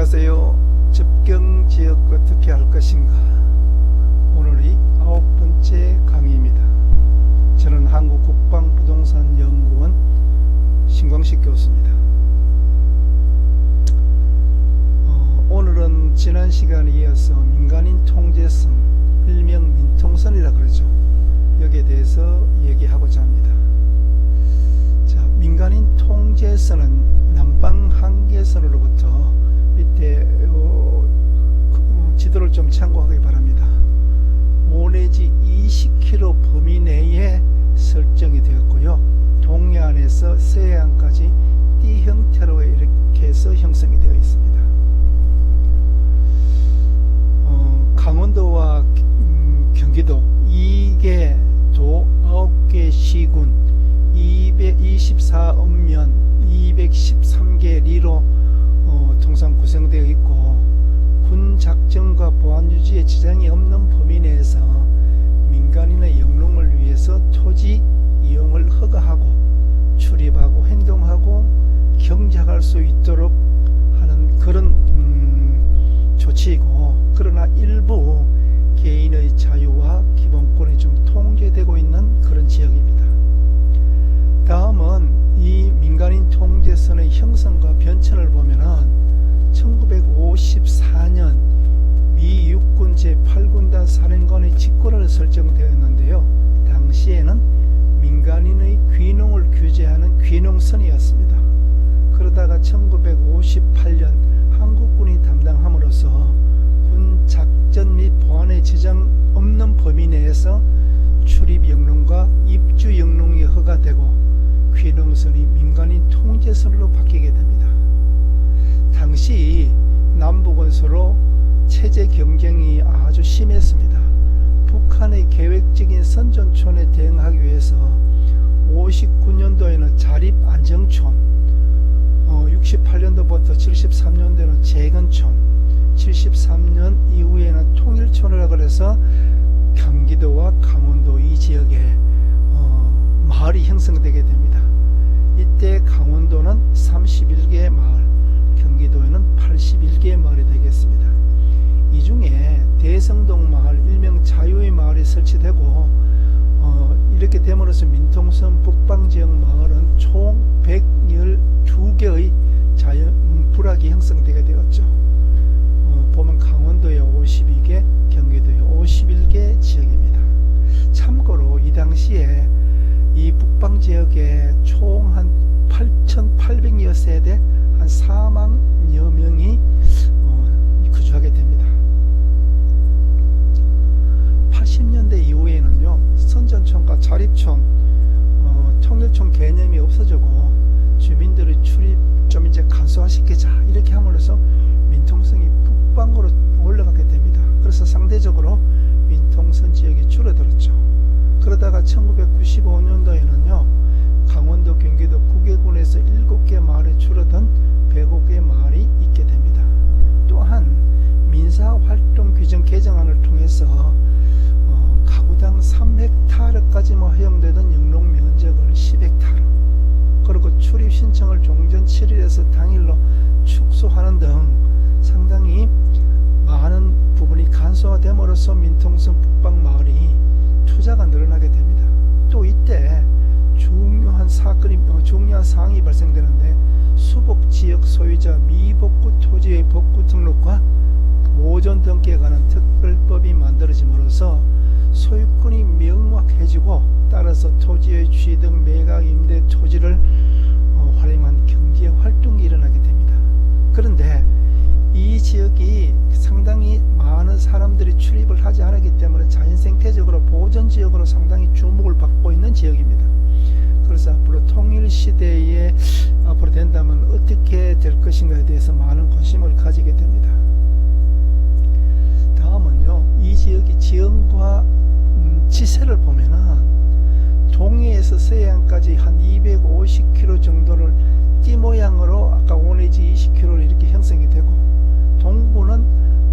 안녕하세요. 접경지역 어떻게 할 것인가. 오늘이 9번째 강의입니다. 저는 한국국방부동산연구원 신광식 교수입니다. 오늘은 지난 시간에 이어서 민간인 통제성, 일명 민통선이라 그러죠. 여기에 대해서 얘기하고자 합니다. 자, 민간인 통제선은 남방 한계선으로부터 밑에 지도를 좀 참고하기 바랍니다. 5 내지 20km 범위 내에 설정이 되었고요. 동해안에서 서해안까지 띠 형태로 이렇게 해서 형성이 되어 있습니다. 강원도와 경기도 2개 도 9개 시군 224읍면 213개 리로 통상 구성되어 있고, 군 작전과 보안 유지에 지장이 없는 범위 내에서 민간인의 영농을 위해서 토지 이용을 허가하고 출입하고 행동하고 경작할 수 있도록 하는 그런 조치이고, 그러나 일부 개인의 자유와 기본권이 좀 통제되고 있는 그런 지역입니다. 다음은 이 민간인 통제선의 형성과 변천을 보면은 1954년 미 육군 제8군단 사령관의 직권을 설정되었는데요. 당시에는 민간인의 귀농을 규제하는 귀농선이었습니다. 그러다가 1958년 한국군이 담당함으로써 군 작전 및 보안에 지장 없는 범위 내에서 출입 영농과 입주 영농이 허가되고 귀농선이 민간인 통제선으로 바뀌게 됩니다. 당시 남북은 서로 체제 경쟁이 아주 심했습니다. 북한의 계획적인 선전촌에 대응하기 위해서 59년도에는 자립안정촌, 68년도부터 73년도에는 재건촌, 73년 이후에는 통일촌이라고 해서 경기도와 강원도 이 지역에 마을이 형성되게 됩니다. 이때 강원도는 31개 마을, 경기도에는 81개 마을이 되겠습니다. 이 중에 대성동 마을, 일명 자유의 마을이 설치되고, 이렇게 됨으로써 민통선 북방지역 마을은 총 112개의 자연 부락이 형성되게 되었죠. 보면 강원도에 52개, 경기도에 51개 지역입니다. 참고로 이 당시에 이 북방지역에 총 한 8,800여 세대, 한 4만여 명이 거주하게 됩니다. 80년대 이후에는요, 선전촌과 자립촌, 통일촌 개념이 없어지고 주민들의 출입 좀 이제 간소화시키자 이렇게 함으로써 민통성이 북방으로 올라가게 됩니다. 그래서 상대적으로 민통선 지역이 줄어들었죠. 그러다가 1995년도에는요, 강원도, 경기도 9개군에서 7개 마을이 줄어든 105개 마을이 있게 됩니다. 또한 민사활동 규정 개정안을 통해서 가구당 3헥타르까지만 허용되던 영농 면적을 10헥타르, 그리고 출입 신청을 종전 7일에서 당일로 축소하는 등 상당히 많은 부분이 간소화됨으로써 민통선 북방 마을이 투자가 늘어나게 됩니다. 또 이때 중요한 사항이 발생되는데, 수복지역 소유자 미복구 토지의 복구 등록과 보존 등기에 관한 특별법이 만들어짐으로써 소유권이 명확해지고, 따라서 토지의 취득, 매각, 임대, 토지를 활용한 경제 활동이 일어나게 됩니다. 그런데 이 지역이 상당히 많은 사람들이 출입을 하지 않았기 때문에 자연생태적으로 보존지역으로 상당히 주목을 받고 있는 지역입니다. 그래서 앞으로 통일시대에 앞으로 된다면 어떻게 될 것인가에 대해서 많은 관심을 가지게 됩니다. 다음은요, 이 지역의 지형과 지세를 보면은 동해에서 서해안까지 한 250km 정도를 띠 모양으로 아까 5 내지 20km 이렇게 형성이 되고, 동부는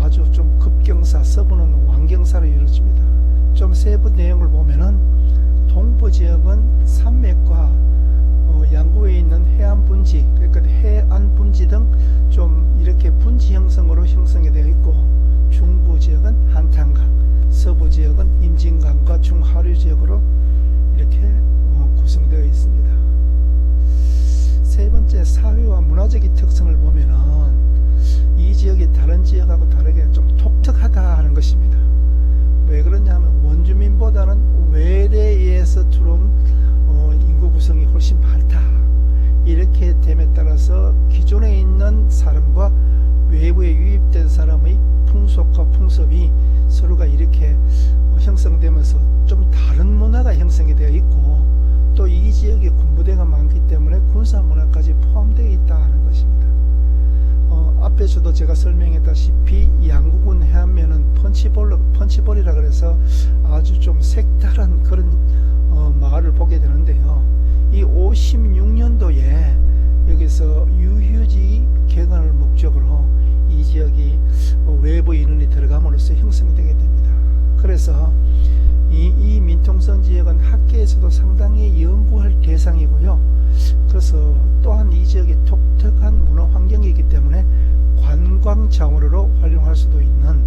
아주 좀 급경사, 서부는 완경사로 이루어집니다. 좀 세부 내용을 보면은 동부 지역은 산맥과 양구에 있는 해안 분지, 그러니까 해안 분지 등 좀 이렇게 분지 형 소유 지역으로 이렇게 구성되어 있습니다. 세 번째, 사회와 문화적인 특성을 보면은 이 지역이 다른 지역하고 다르게 좀 독특하다 하는 것입니다. 왜 그러냐면 원주민보다는 외래에서 들어온 인구 구성이 훨씬 많다. 이렇게 됨에 따라서 기존에 있는 사람과 외부에 유입된 사람의 풍속과 풍습이 서로가 이렇게 형성되면서 좀 다른 문화가 형성이 되어 있고, 또 이 지역에 군부대가 많기 때문에 군사 문화까지 포함되어 있다 하는 것입니다. 앞에서도 제가 설명했다시피 양구군 해안면은 펀치볼이라 그래서 아주 좀 색다른 그런 마을을 보게 되는데요. 이 56년도에 여기서 유휴지 개관을 목적으로 이 지역이 외부 인원이 들어감으로써 형성되게 됩니다. 그래서 이 민통선 지역은 학계에서도 상당히 연구할 대상이고요. 그래서 또한 이 지역이 독특한 문화 환경이기 때문에 관광 자원으로 활용할 수도 있는,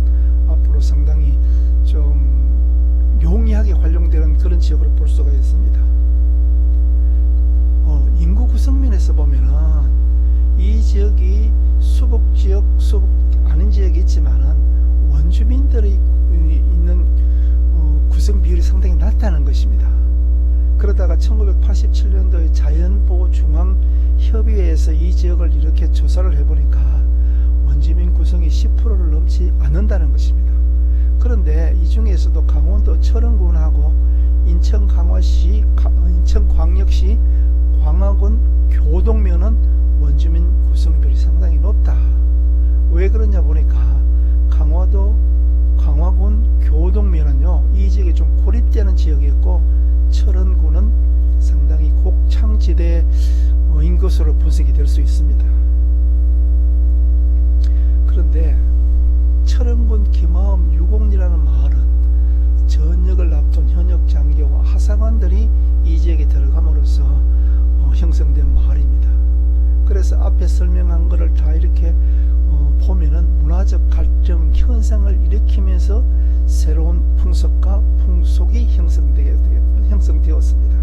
앞으로 상당히 좀 용이하게 활용되는 그런 지역으로 볼 수가 있습니다. 인구 구성면에서 보면은 이 지역이 수북지역, 수북 아닌 지역이 있지만은 원주민들이 있는 구성 비율이 상당히 낮다는 것입니다. 그러다가 1987년도에 자연보호중앙협의회에서 이 지역을 이렇게 조사를 해보니까 원주민 구성이 10%를 넘지 않는다는 것입니다. 그런데 이 중에서도 강원도 철원군하고 인천광역시 광화군 교동면은 원주민 구성률이 상당히 높다. 왜 그러냐 보니까 광화군 교동면은요, 이 지역이 좀 고립되는 지역이었고, 철원군은 상당히 곡창지대인 것으로 분석이 될 수 있습니다. 그런데 철원군 김하음 유곡리라는 마을은 전역을 앞둔 현역 장교와 하사관들이 이 지역에 들어감으로써 형성된 마을입니다. 그래서 앞에 설명한 것을 다 이렇게 보면은 문화적 갈등 현상을 일으키면서 새로운 풍속과 풍속이 형성되었습니다.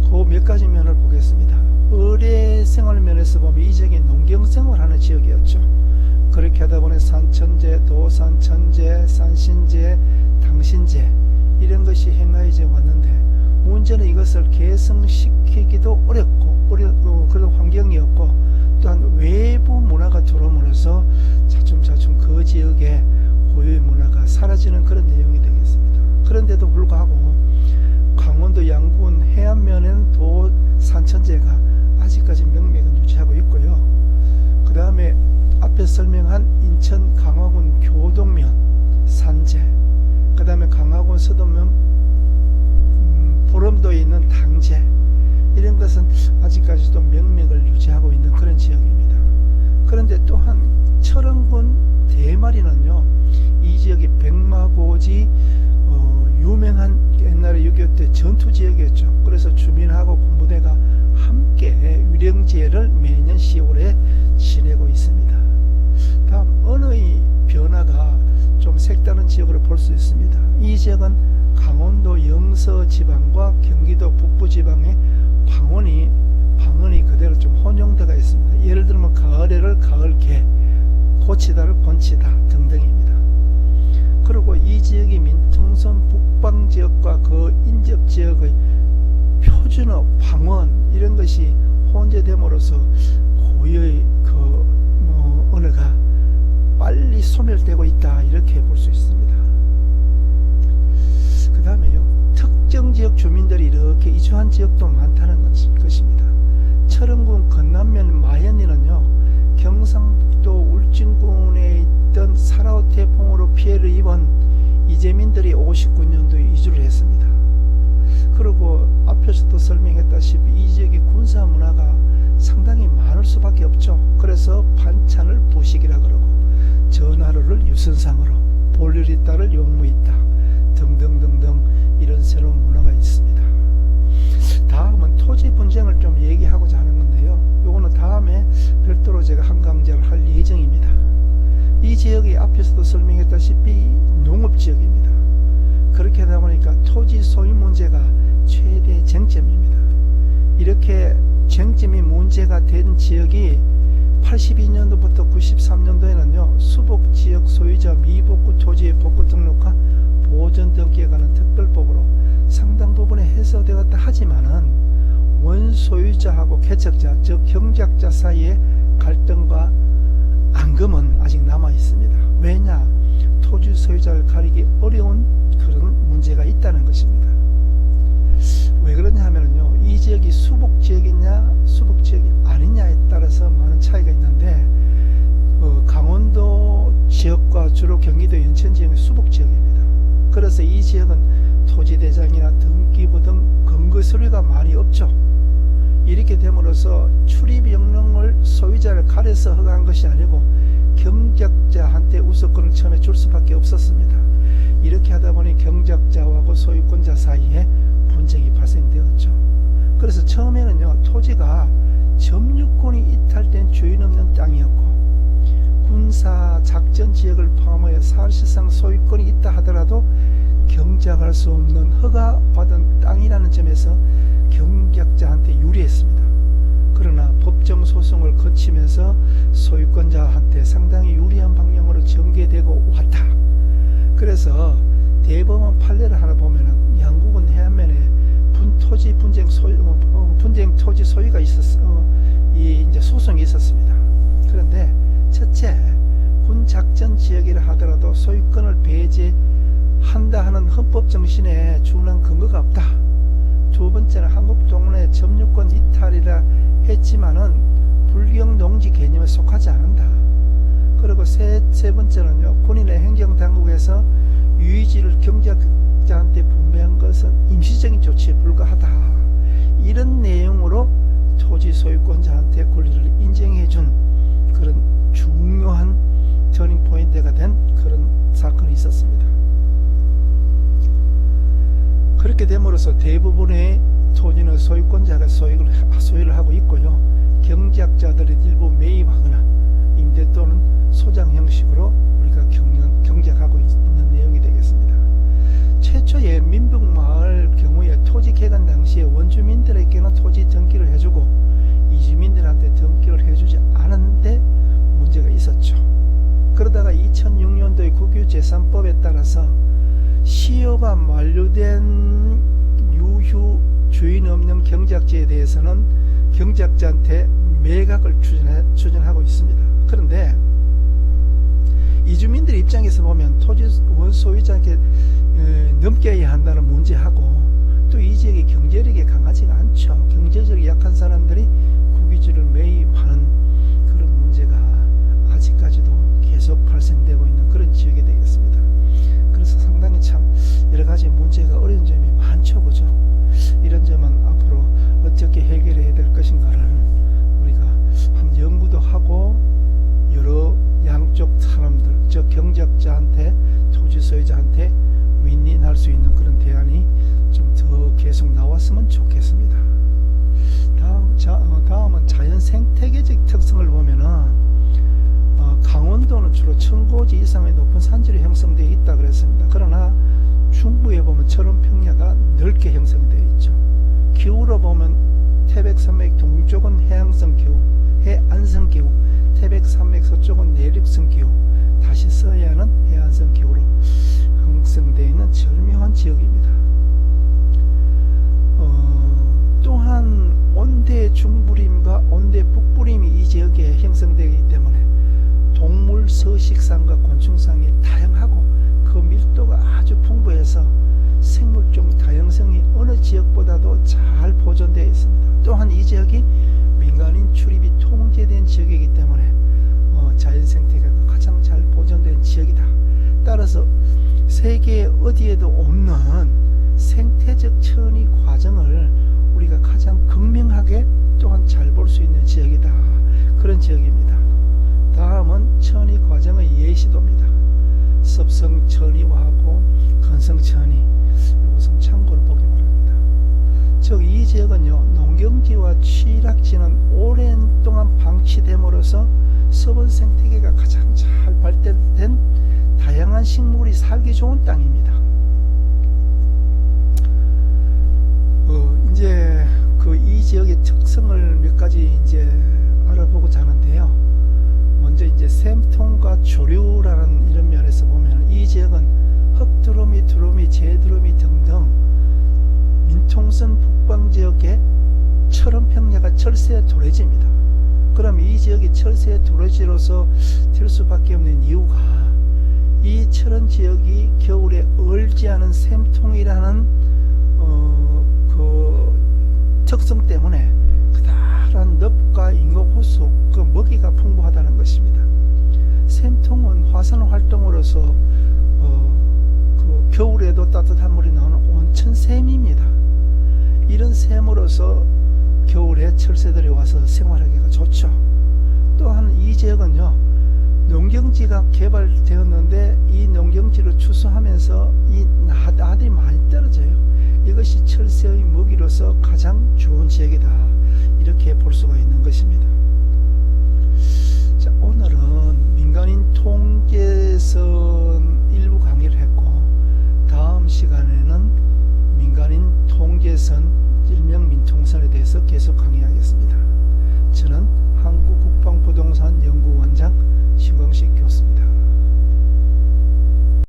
그 몇 가지 면을 보겠습니다. 의례 생활 면에서 보면 이 지역이 농경생활하는 지역이었죠. 그렇게 하다 보니 산천제, 도산천제, 산신제, 당신제 이런 것이 행하여져 왔는데, 문제는 이것을 개성시키기도 어렵고 그런 환경이었고, 또한 외부 문화가 들어옴으로써 차츰차츰 그 지역의 고유의 문화가 사라지는 그런 내용이 되겠습니다. 그런데도 불구하고 강원도 양구군 해안면에는 도산천제가 아직까지 명맥은 유지하고 있고요. 그 다음에 앞에 설명한 인천 강화군 교동면 산제, 그 다음에 강화군 서도면 보름도에 있는 당제, 이런 것은 아직까지도 명맥을 유지하고 있는 그런 지역입니다. 그런데 또한 철원군 대마리는요, 이 지역이 백마고지 유명한 옛날에 6.25 때 전투 지역이었죠. 그래서 주민하고 군부대가 함께 위령제를 매년 10월에 지내고 있습니다. 다음 언어의 변화가 좀 색다른 지역으로 볼 수 있습니다. 이 지역은 강원도 영서지방과 경기도 북부지방의 방언이 그대로 좀 혼용되어 있습니다. 예를 들면 가을에를 가을개, 고치다를 곤치다 등등입니다. 그리고 이 지역이 민통선 북방지역과 그 인접지역의 표준어, 방언 이런 것이 혼재됨으로써 고유의 언어가 빨리 소멸되고 있다, 이렇게 볼 수 있습니다. 그 다음에요, 특정 지역 주민들이 이렇게 이주한 지역도 많다는 것입니다. 철원군 건남면 마현리는요, 경상북도 울진군에 있던 사라오 태풍으로 피해를 입은 이재민들이 59년도에 이주를 했습니다. 그리고 앞에서도 설명했다시피 이 지역의 군사 문화가 상당히 많을 수밖에 없죠. 그래서 반찬을 부식이라 그러고, 전하루를 유선상으로, 볼일이 따를 용무있다 등등등등 이런 새로운 문화가 있습니다. 다음은 토지 분쟁을 좀 얘기하고자 하는 건데요, 요거는 다음에 별도로 제가 한 강좌를 할 예정입니다. 이 지역이 앞에서도 설명했다시피 농업지역입니다. 그렇게 하다 보니까 토지 소유 문제가 최대 쟁점입니다. 이렇게 쟁점이 문제가 된 지역이 82년도부터 93년도에는요 수복지역 소유자 미복구 토지의 복구 등록과 보존 등기에 관한 특별법으로 상당 부분에 해소되었다 하지만은 원소유자하고 개척자 즉 경작자 사이의 갈등과 앙금은 아직 남아 있습니다. 왜냐? 토지 소유자를 가리기 어려운 그런 문제가 있다는 것입니다. 왜 그러냐 하면요 이 지역이 수복지역이냐 수복지역이 아니냐에 따라서 많은 차이가 있는데 강원도 지역과 주로 경기도 연천 지역이 수복지역입니다. 그래서 이 지역은 토지대장이나 등기부 등 근거 서류가 많이 없죠. 이렇게 됨으로써 출입명령을 소유자를 가려서 허가한 것이 아니고 경작자한테 우선권을 처음에 줄 수밖에 없었습니다. 이렇게 하다 보니 경작자하고 소유권자 사이에 분쟁이 발생되었죠. 그래서 처음에는요 토지가 점유권이 이탈된 주인 없는 땅이었고 군사 작전 지역을 포함하여 사실상 소유권이 있다 하더라도 경작할 수 없는 허가받은 땅이라는 점에서 경작자한테 유리했습니다. 그러나 법정 소송을 거치면서 소유권자한테 상당히 유리한 방향으로 전개되고 왔다. 그래서 대법원 판례를 하나 보면은 양국은 해안면에 분쟁 토지 소유가 이제 소송이 있었습니다. 그런데 첫째, 군 작전 지역이라 하더라도 소유권을 배제한다 하는 헌법 정신에 준한 근거가 없다. 두 번째는 한국 동문회 점유권 이탈이라 했지만은 불경 농지 개념에 속하지 않는다. 그리고 세 번째는요 군인의 행정당국에서 유의지를 경작자한테 분배한 것은 임시적인 조치에 불과하다. 이런 내용으로 토지 소유권자한테 권리를 인정해준 그런 중요한 터닝 포인트가 된 그런 사건이 있었습니다. 그렇게 됨으로써 대부분의 토지는 소유권자가 소유를 하고 있고요. 경작자들이 일부 매입하거나 임대 또는 소장 형식으로 우리가 경작하고 있는 내용이 되겠습니다. 최초의 민북마을 경우에 토지 개간 당시에 원주민들에게는 토지 등기를 해주고 이주민들한테 등기를 해주지 않은데 문제가 있었죠. 그러다가 2006년도의 국유재산법에 따라서 시효가 만료된 유휴 주인 없는 경작지에 대해서는 경작자한테 매각을 추진하고 있습니다. 그런데 이주민들 입장에서 보면 토지 원소유자에게 넘겨야 한다는 문제하고 또 이 지역이 경제력이 강하지가 않죠. 경제력이 약한 사람들이 국유지를 매입하는 그런 문제가 아직까지도 계속 발생되고 있는 그런 지역이 되겠습니다. 그래서 상당히 참 여러가지 문제가 어려운 점이 많죠. 그죠? 이런 점은 앞으로 어떻게 해결해야 될 것인가를 우리가 한번 연구도 하고 여러 양쪽 사람들 즉 경작자한테 토지 소유자한테 윈윈할 수 있는 그런 대안이 좀 더 계속 나왔으면 좋겠습니다. 다음은 자연 생태계적 특성을 보면은 강원도는 주로 1000고지 이상의 높은 산지로 형성되어 있다 그랬습니다. 그러나 중부에 보면 철원평야가 넓게 형성되어 있죠. 기후로 보면 태백산맥 동쪽은 해안성 기후, 태백산맥 서쪽은 내륙성 기후, 다시 서해안은 해안성 기후로 형성되어 있는 절묘한 지역입니다. 또한 온대 중부림과 온대 북부림이 이 지역에 형성되기 때문에 동물 서식상과 곤충상이 다양하고 그 밀도가 아주 풍부해서 생물종 다양성이 어느 지역보다도 잘 보존되어 있습니다. 또한 이 지역이 민간인 출입이 통제된 지역이기 때문에 자연생태계가 가장 잘 보존된 지역이다. 따라서 세계 어디에도 없는 생태적 천위 과정을 우리가 가장 극명하게 또한 잘 볼 수 있는 지역이다. 그런 지역입니다. 다음은 천위 과정의 예시도입니다. 습성천위하고 건성천위 이것은 참고로 보기 바랍니다. 즉 이 지역은요 농경지와 취락지는 오랜 동안 방치됨으로써 서번 생태계가 가장 잘 발달된 다양한 식물이 살기 좋은 땅입니다. 이제 그 이 지역의 특성을 몇 가지 이제 알아보고자 하는데요. 먼저 이제 샘통과 조류라는 이런 면에서 보면 이 지역은 흑두루미, 두루미, 제두루미 등등 민통선 북방 지역의 철원평야가 철새의 도래지입니다. 그럼 이 지역이 철새의 도래지로서 될 수밖에 없는 이유가 이 철원 지역이 겨울에 얼지 않은 샘통이라는 그 특성 때문에 그다란 늪과 인공호수 그 먹이가 풍부하다는 것입니다. 샘통은 화산 활동으로서 그 겨울에도 따뜻한 물이 나오는 온천샘입니다. 이런 샘으로서 겨울에 철새들이 와서 생활하기가 좋죠. 또한 이 지역은요, 농경지가 개발되었는데 이 농경지를 추수하면서 이 나들이 많이 떨어져요. 이것이 철새의 먹이로서 가장 좋은 지역이다, 이렇게 볼 수가 있는 것입니다. 자, 오늘은 민간인 통제선 일부 강의를 했고, 다음 시간에는 민간인 통제선